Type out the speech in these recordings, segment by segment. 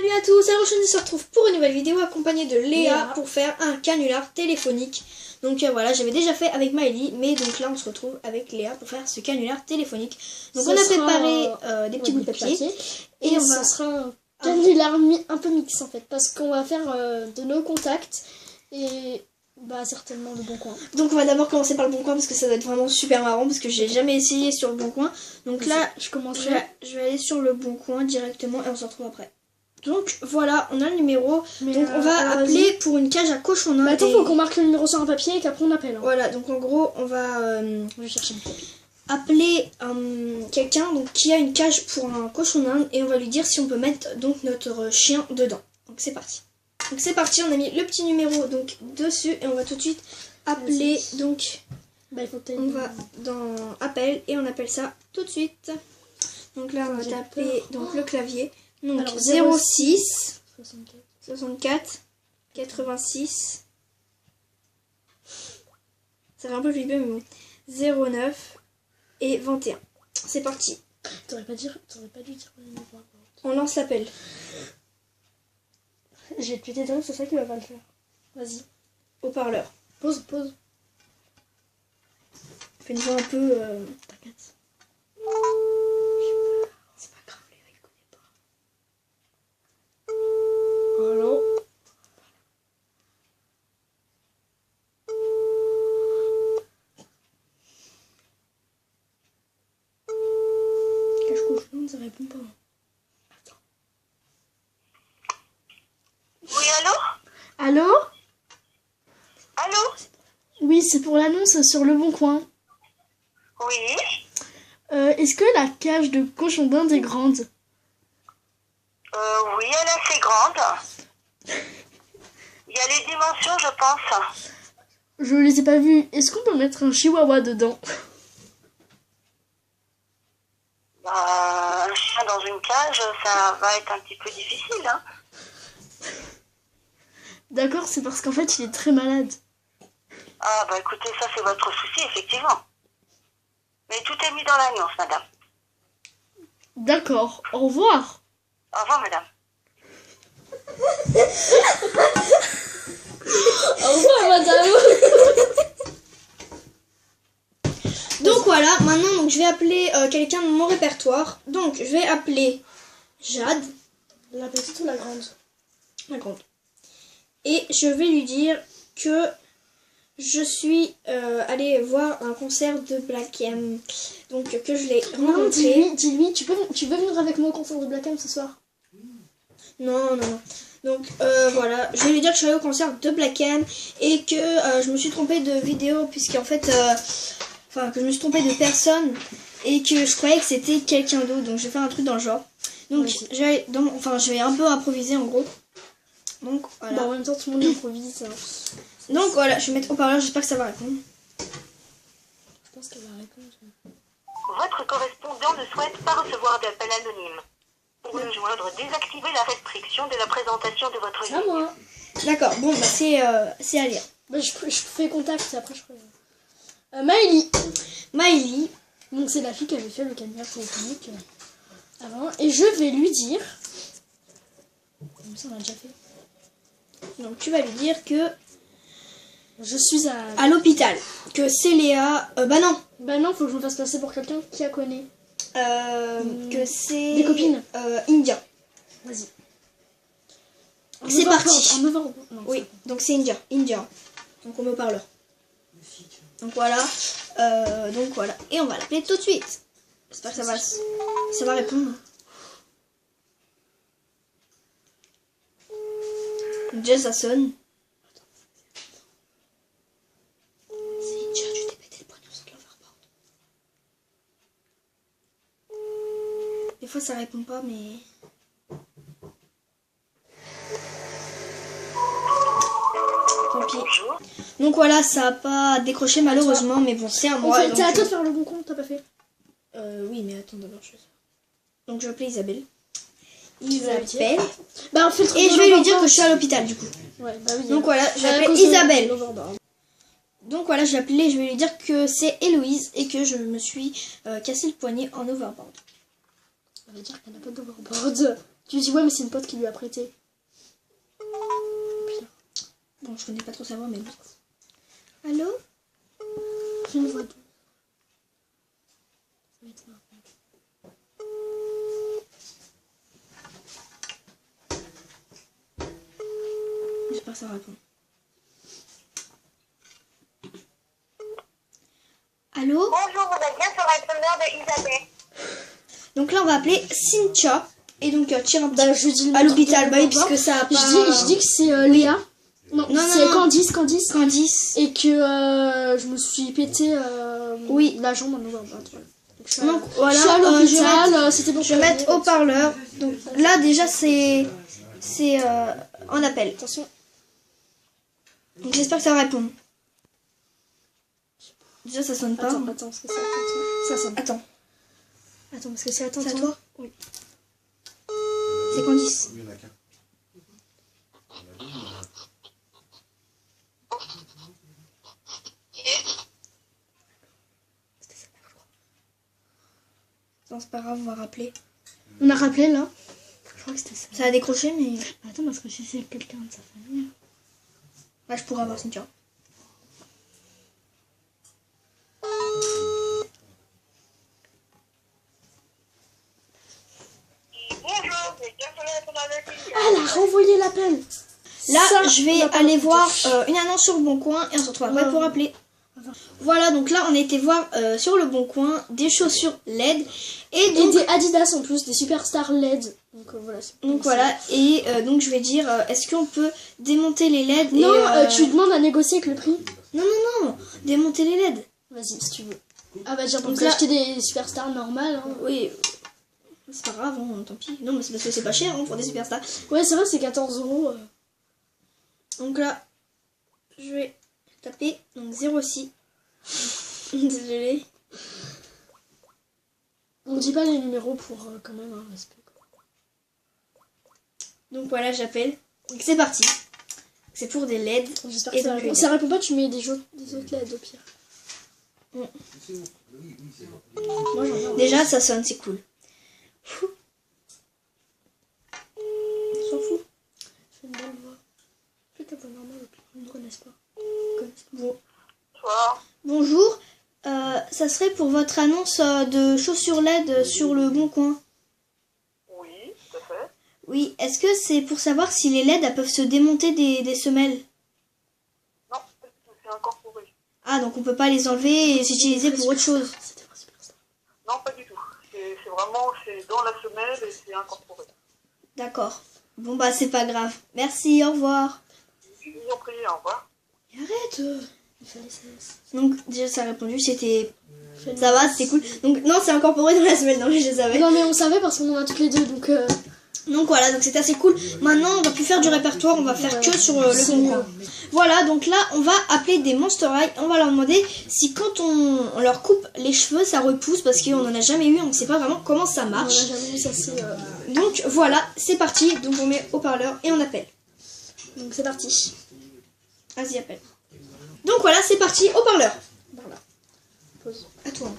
Salut à tous, alors aujourd'hui on se retrouve pour une nouvelle vidéo accompagnée de Léa pour faire un canular téléphonique. Donc voilà, j'avais déjà fait avec Maëlie, mais donc là on se retrouve avec Léa pour faire ce canular téléphonique. Donc on a préparé des petits bouts de papier et ça sera un canular un peu mix en fait, parce qu'on va faire de nos contacts et certainement le Bon Coin. Donc on va d'abord commencer par le Bon Coin parce que ça va être vraiment super marrant parce que j'ai jamais essayé sur le Bon Coin. Donc là je vais aller sur le Bon Coin directement et on se retrouve après. Donc voilà, on a le numéro. Donc on va appeler pour une cage à cochon d'Inde. Attends, faut qu'on marque le numéro sur un papier et qu'après on appelle. Voilà, donc en gros on va je vais chercher un papier. Appeler quelqu'un qui a une cage pour un cochon d'Inde et on va lui dire si on peut mettre donc notre chien dedans. Donc c'est parti. Donc c'est parti, on a mis le petit numéro donc dessus et on va tout de suite appeler. Donc on va dans appel et on appelle ça tout de suite. Donc là on va taper donc le clavier. Donc alors, 06 64 86. Ça fait un peu flipper mais bon. 09 et 21. C'est parti. T'aurais pas dû dire le numéro. On lance l'appel. J'ai pété dedans, c'est ça qui va pas le faire. Vas-y. Haut-parleur. Pause. Fais une voix un peu... T'inquiète. C'est pas grave, Léa, il connaît pas. Allô? Cache-couche, non, ça répond pas. Attends. Oui, allô? Allô? Allô? Oui, c'est pour l'annonce sur le Bon Coin. Oui. Est-ce que la cage de cochon d'Inde est grande? Oui, elle est assez grande. Il y a les dimensions, je pense. Je les ai pas vues. Est-ce qu'on peut mettre un chihuahua dedans? Un chien dans une cage, ça va être un petit peu difficile, hein. D'accord, c'est parce qu'en fait, il est très malade. Ah, écoutez, ça c'est votre souci, effectivement. Mais tout est mis dans l'annonce, madame. D'accord, au revoir. Au revoir, madame. Au revoir, madame. Donc voilà, maintenant donc, je vais appeler quelqu'un de mon répertoire. Donc je vais appeler Jade. La petite ou la grande? La grande. Et je vais lui dire que je suis allée voir un concert de Black M. Donc que je l'ai rencontré. Non, dis-lui, tu veux venir avec moi au concert de Black M ce soir? Non. Donc voilà, je vais lui dire que je suis allée au concert de Black M et que je me suis trompée de vidéo puisqu'en fait, que je me suis trompée de personne et que je croyais que c'était quelqu'un d'autre. Donc je vais faire un truc dans le genre. Donc je vais un peu improviser en gros. Donc voilà. En même temps tout le monde improvise. Donc voilà, je vais mettre haut-parleur, j'espère que ça va répondre. Je pense qu'elle va répondre. Votre correspondant ne souhaite pas recevoir d'appel anonyme. Pour le joindre, désactivez la restriction de la présentation de votre C'est à moi. D'accord, bon c'est à lire. Je fais contact et après je ferai. Maëlie. Donc c'est la fille qui avait fait le canular téléphonique avant. Et je vais lui dire. Comme ça on l'a déjà fait. Donc tu vas lui dire que je suis à l'hôpital. Que c'est Léa. non, faut que je me fasse passer pour quelqu'un qui la connaît. Que c'est... Des copines. India. Vas-y. C'est parti. Non, oui, donc c'est India. Donc on me parle. Donc voilà. Et on va l'appeler tout de suite. J'espère que ça va répondre. Déjà ça sonne. C'est India, tu t'es pété le poignet sur l'overboard. Des fois ça répond pas mais... Tant pis. Donc voilà, ça a pas décroché malheureusement, mais bon, c'est à moi. C'est à toi de faire le Bon Coin, t'as pas fait? Oui, mais attends d'abord, je vais faire. Donc je vais appeler Isabelle. On fait le truc Et je vais lui dire que je suis à l'hôpital du coup. Ouais, oui. Donc voilà, je vais appeler Isabelle. Donc voilà, je vais appeler, je vais lui dire que c'est Héloïse et que je me suis cassé le poignet en overboard. Ça veut dire qu'elle n'a pas d'overboard. Tu dis ouais, mais c'est une pote qui lui a prêté. Pire. Bon, je connais pas trop sa voix, mais bon. Allô? J'ai une voix douce. Ça va être marrant. J'espère que ça répond. Allô? Bonjour, vous êtes bien sur le répondeur de Isabelle. Donc là, on va appeler Cynthia. Et donc, tire un petit Bah, je dis le à nom l'hôpital, de bah oui, mon puisque ça a pas... Je dis que c'est Léa. Non, Non, c'est non. Candice. Candice. Et que je me suis pété Oui. la jambe en novembre. Voilà. Donc voilà, je suis à je vais l'hôpital, c'était bon. je vais mettre haut-parleur. Donc là, déjà, c'est en appel. Attention. Donc j'espère que ça va répondre. Déjà, ça sonne pas. Attends, parce que c'est attention. Ça sonne. Attends. Attends, parce que c'est attention. C'est à toi? Oui. C'est Candice. Il y en a qu'un. Non, c'est pas grave, on va rappeler. On a rappelé là. Je crois que c'était ça. Ça a décroché, mais Attends, parce que si c'est quelqu'un de sa famille. là, je pourrais avoir Cynthia. Bonjour, vous êtes bien sur le répondeur de Isabelle. Ah, elle a renvoyé l'appel. Là, Ça, je on vais a pas aller écouté. voir une annonce sur le Bon Coin et on se retrouve après Ouais. pour appeler. Voilà, donc là, on a été voir sur le Bon Coin des chaussures LED. Et Et donc, des Adidas en plus, des Superstar LED. Donc voilà. donc voilà, et donc je vais dire, est-ce qu'on peut démonter les LED Non, et, tu demandes à négocier avec le prix. Non, démonter les LED. Vas-y, si tu veux. Ah bah, j'ai Donc pensé là- acheter des Superstars normales. Hein. Oui, c'est pas grave, hein, tant pis. Non, mais c'est parce que c'est pas cher hein, pour des superstars. Ouais, c'est vrai, c'est 14 €. Donc là, je vais taper donc 06. Désolée. On dit pas les numéros pour quand même un respect. Donc voilà, j'appelle. Donc c'est parti. C'est pour des LED. J'espère Et que ça donc, je vais répond. Si ça répond pas, tu mets des autres LED au pire. Moi, déjà, ça sonne, c'est cool. Fou. On s'en fout. Fais une belle voix. Fais ta voix normale au pire. Ils ne connaissent pas. Bon. Bonsoir. Bonjour. Ça serait pour votre annonce de chaussures LED sur le Bon Coin. Oui, tout à fait. Oui, est-ce que c'est pour savoir si les LED elles peuvent se démonter des semelles? Non, c'est incorporé. Ah, donc on peut pas les enlever et les utiliser pour autre chose. C'est des vrais Superstars. Non, pas du tout. C'est vraiment, c'est dans la semelle et c'est incorporé. D'accord. Bon bah c'est pas grave. Merci, au revoir. Je vous en prie, au revoir. Arrête. Il fallait ça. Donc déjà ça a répondu, c'était... Ça va, c'était cool. Donc non, c'est incorporé dans la semelle, non mais je savais. Non, mais on savait parce qu'on en a toutes les deux, donc... Donc voilà, donc c'était assez cool. Maintenant, on va plus faire du répertoire, on va faire que sur le c'est Bon Coin. mieux. Voilà, donc là, on va appeler des Monster High. On va leur demander si quand on leur coupe les cheveux, ça repousse parce qu'on en a jamais eu, on ne sait pas vraiment comment ça On a marche. jamais vu ça, c'est... Donc voilà, c'est parti. Donc on met haut-parleur et on appelle. Donc c'est parti. Vas-y, appelle. Donc voilà, c'est parti, haut-parleur. Voilà. Pause. À toi. Donc,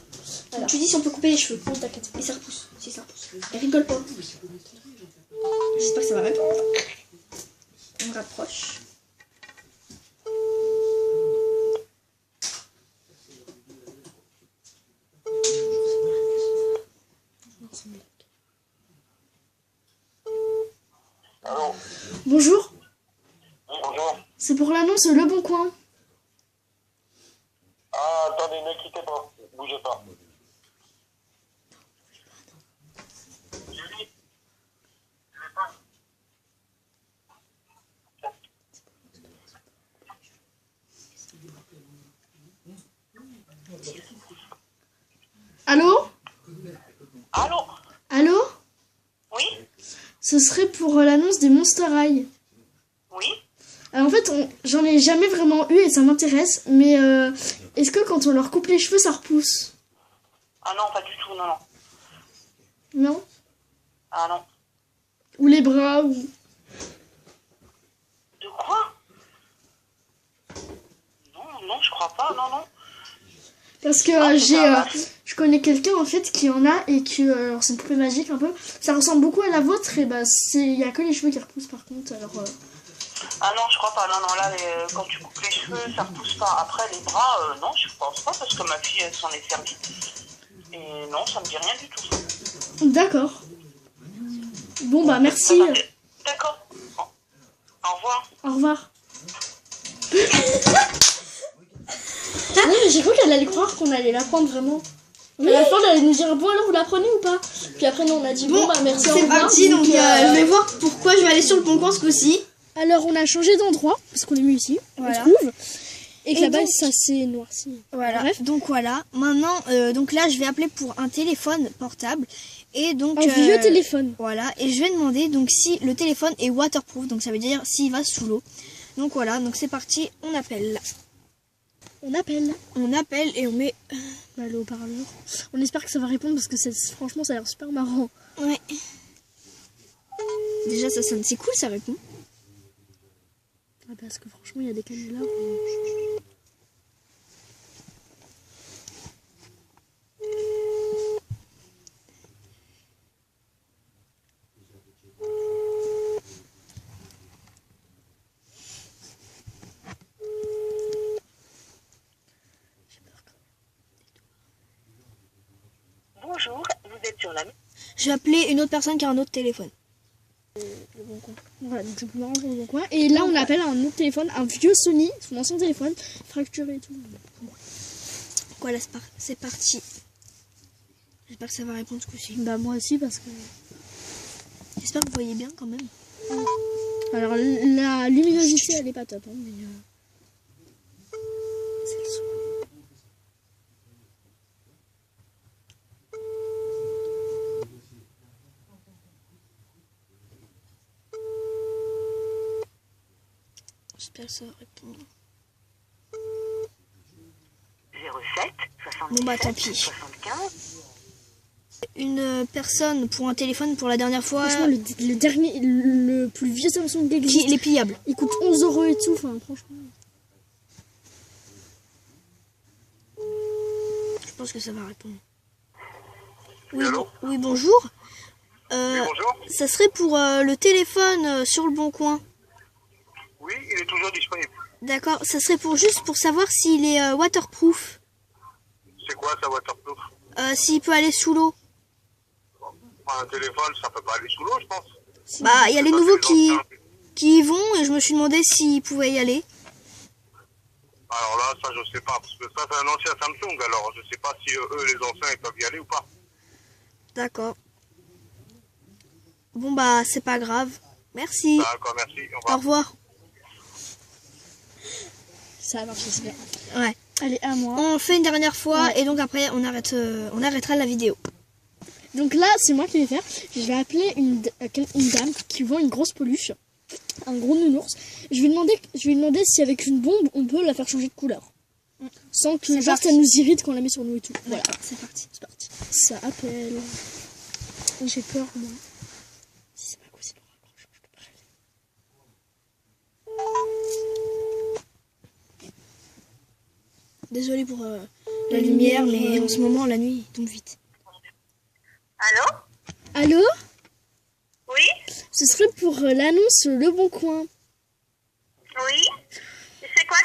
Alors. tu dis si on peut couper les cheveux. Non, t'inquiète. Et ça repousse. Si ça repousse. Et rigole pas. J'espère que ça va répondre. On rapproche. Allô? Bonjour, Oui, bonjour. c'est pour l'annonce Le Bon Coin. Ah, attendez, ne quittez pas. Bougez pas. Julie? Allô? Allô? Allô? Oui? Ce serait pour l'annonce des Monster High. Oui? Alors en fait, j'en ai jamais vraiment eu et ça m'intéresse, mais est-ce que quand on leur coupe les cheveux, ça repousse? Ah non, pas du tout, non, non. Non? Ah non. Ou les bras, ou... De quoi? Non, non, je crois pas, non, non. Parce que Ah, c'est j'ai... pas mal. je connais quelqu'un en fait qui en a et que alors c'est une poupée magique un peu. Ça ressemble beaucoup à la vôtre et bah il y a que les cheveux qui repoussent par contre. Alors Ah non, je crois pas. Non, non, là, quand tu coupes les cheveux, ça repousse pas. Après, les bras, non, je pense pas parce que ma fille, elle s'en est servie. Et non, ça me dit rien du tout. d'accord. Bon bah merci. D'accord. Au revoir. Au revoir. Non mais j'ai cru qu'elle allait croire qu'on allait la prendre vraiment. Mais à la fin elle allait nous dire bon alors vous la prenez ou pas. Puis après non on a dit bon bah merci. C'est parti donc je vais voir pourquoi je vais aller sur le Bon Coin ce coup-ci. Alors on a changé d'endroit parce qu'on est mis ici. Voilà. On trouve. Et que Et là-bas donc- ça s'est noirci. Voilà. Bref. Donc voilà. Maintenant donc là je vais appeler pour un téléphone portable et donc Un vieux téléphone. Voilà, et je vais demander donc si le téléphone est waterproof, donc ça veut dire s'il va sous l'eau. Donc voilà, donc c'est parti, on appelle. On appelle. On appelle et on met... Le haut-parleur. On espère que ça va répondre parce que franchement ça a l'air super marrant. Ouais. Déjà ça sonne, c'est cool, ça répond. Ah, parce que franchement il y a des canulars. Bonjour, vous êtes sur la... Je vais appeler une autre personne qui a un autre téléphone. Voilà, donc c'est plus marrant pour le Bon Coin. Et là, on appelle un autre téléphone, un vieux Sony, son ancien téléphone, fracturé et tout. Voilà, c'est parti. J'espère que ça va répondre ce coup-ci. Bah, moi aussi, parce que. J'espère que vous voyez bien quand même. Alors, la luminosité, elle est pas top, hein, mais. C'est le son. J'espère que ça va répondre. 07 77 Bon, bah, tant pis. 75. Une personne pour un téléphone pour la dernière fois Franchement, le dernier, le plus vieux Samsung qui existe, qui est pliable. il coûte 11 € et tout, enfin, franchement. Je pense que ça va répondre. Oui, Allô oui bonjour. Oui, bonjour. Ça serait pour le téléphone sur le Bon Coin. Oui, il est toujours disponible. D'accord, ça serait juste pour savoir s'il est waterproof. C'est quoi ça, waterproof? S'il peut aller sous l'eau. Un téléphone, ça peut pas aller sous l'eau, je pense. Bah, il y a les Parce nouveaux que les anciens- qui y vont et je me suis demandé s'ils pouvaient y aller. Alors là, ça, je sais pas, parce que ça, c'est un ancien Samsung, alors je sais pas si eux, les anciens, ils peuvent y aller ou pas. D'accord. Bon bah, c'est pas grave. Merci. D'accord, merci, au revoir. Au revoir. Ça a marché, c'est bien. Ouais. Allez, à moi. On fait une dernière fois Ouais. et donc après on arrêtera la vidéo. Donc là, c'est moi qui vais faire. Je vais appeler une dame qui vend une grosse peluche, un gros nounours. Je vais lui demander si avec une bombe, on peut la faire changer de couleur. Sans que C'est genre, parti. ça nous irrite quand on la met sur nous et tout. Voilà, D'accord, c'est parti. c'est parti. Ça appelle. J'ai peur, moi. Si c'est pas possible, on raccroche, je te préviens. Désolée pour la lumière, mais en ce moment la nuit tombe vite. Allô? Allô? Oui? Ce serait pour l'annonce Le Bon Coin. Oui? C'est quoi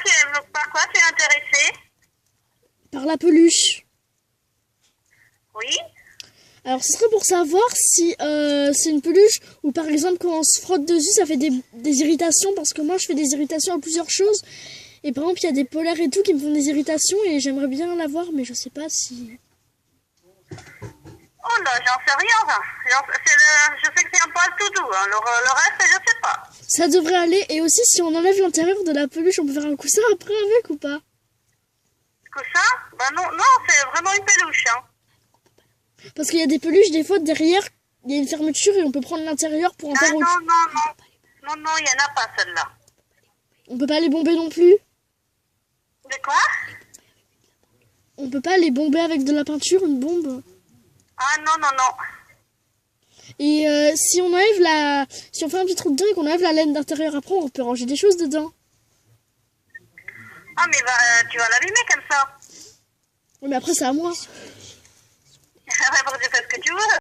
par quoi tu es intéressé? Par la peluche. Oui? Alors, ce serait pour savoir si c'est une peluche ou par exemple quand on se frotte dessus, ça fait des irritations parce que moi je fais des irritations à plusieurs choses. Et par exemple, il y a des polaires et tout qui me font des irritations et j'aimerais bien l'avoir, mais je sais pas si. Oh là, j'en sais rien, ça. Je sais que c'est un poil tout doux, hein. Le reste, je sais pas. Ça devrait aller. Et aussi, si on enlève l'intérieur de la peluche, on peut faire un coussin après avec ou pas? Coussin? Bah non, c'est vraiment une peluche, hein. Parce qu'il y a des peluches, des fois derrière, il y a une fermeture et on peut prendre l'intérieur pour en Ah faire non, autre. non, il y en a pas, celle-là. On peut pas les bomber non plus. De quoi? On peut pas les bomber avec de la peinture, une bombe. Ah non. Et si on enlève si on fait un petit trou dedans et qu'on enlève la laine d'intérieur après, on peut ranger des choses dedans. Ah mais tu vas l'abîmer comme ça. Oui, mais après c'est à moi. Après, tu fais ce que tu veux.